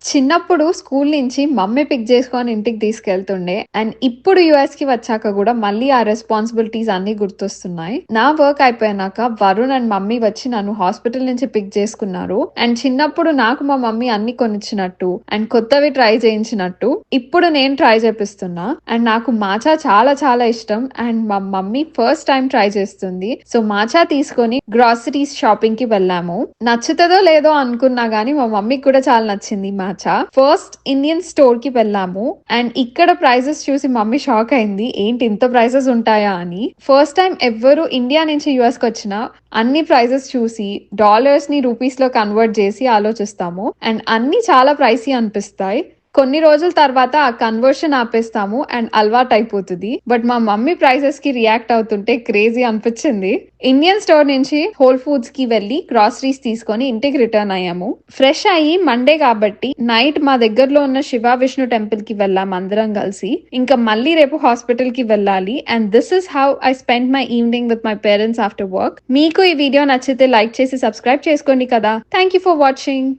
చిన్నప్పుడు స్కూల్ నుంచి mummy pick చేసుకొని ఇంటికి తీసుకెళ్తుండే. అండ్ ఇప్పుడు యుఎస్ కి వచ్చాక కూడా మళ్ళీ ఆ రెస్పాన్సిబిలిటీస్ అన్ని గుర్తొస్తున్నాయి. నా వర్క్ అయిపోయినాక వరుణ్ అండ్ మమ్మీ వచ్చి నన్ను హాస్పిటల్ నుంచి పిక్ చేసుకున్నారు. అండ్ చిన్నప్పుడు నాకు మా మమ్మీ అన్ని కొనిచ్చినట్టు అండ్ కొత్తవి ట్రై చేయించినట్టు ఇప్పుడు నేను ట్రై చేపిస్తున్నా. అండ్ నాకు మాచా చాలా చాలా ఇష్టం. అండ్ మా మమ్మీ ఫస్ట్ టైం ట్రై చేస్తుంది. సో మాచా తీసుకొని గ్రాసరీస్ షాపింగ్ కి వెళ్ళాము. నచ్చుతుందో లేదో అనుకున్నా గానీ మా మమ్మీకి కూడా చాలా నచ్చింది మాచా. ఫస్ట్ ఇండియన్ స్టోర్ కి వెళ్ళాము. అండ్ ఇక్కడ ప్రైజెస్ చూసి మమ్మీ షాక్ అయింది, ఏంటి ఇంత ప్రైజెస్ ఉంటాయా అని. ఫస్ట్ టైం ఎవ్వరు ఇండియా నుంచి యుఎస్ కి వచ్చినా అన్ని ప్రైజెస్ చూసి డాలర్స్ ని రూపీస్ లో కన్వర్ట్ చేసి ఆలోచిస్తాము. అండ్ అన్ని చాలా ప్రైసీ అనిపిస్తాయి. కొన్ని రోజుల తర్వాత ఆ కన్వర్షన్ ఆపేస్తాము అండ్ అలవాటు అయిపోతుంది. బట్ మా మమ్మీ ప్రైసెస్ కి రియాక్ట్ అవుతుంటే క్రేజీ అనిపించింది. ఇండియన్ స్టోర్ నుంచి హోల్ ఫుడ్స్ కి వెళ్లి గ్రాసరీస్ తీసుకొని ఇంటికి రిటర్న్ అయ్యాము. ఫ్రెష్ అయ్యి మండే కాబట్టి నైట్ మా దగ్గరలో ఉన్న శివ విష్ణు టెంపుల్ కి వెళ్ళాం అందరం కలిసి. ఇంకా మళ్ళీ రేపు హాస్పిటల్ కి వెళ్ళాలి. And this is how I spend my evening with my parents after work. మీకు ఈ వీడియో నచ్చితే లైక్ చేసి సబ్స్క్రైబ్ చేసుకోండి కదా. Thank you for watching.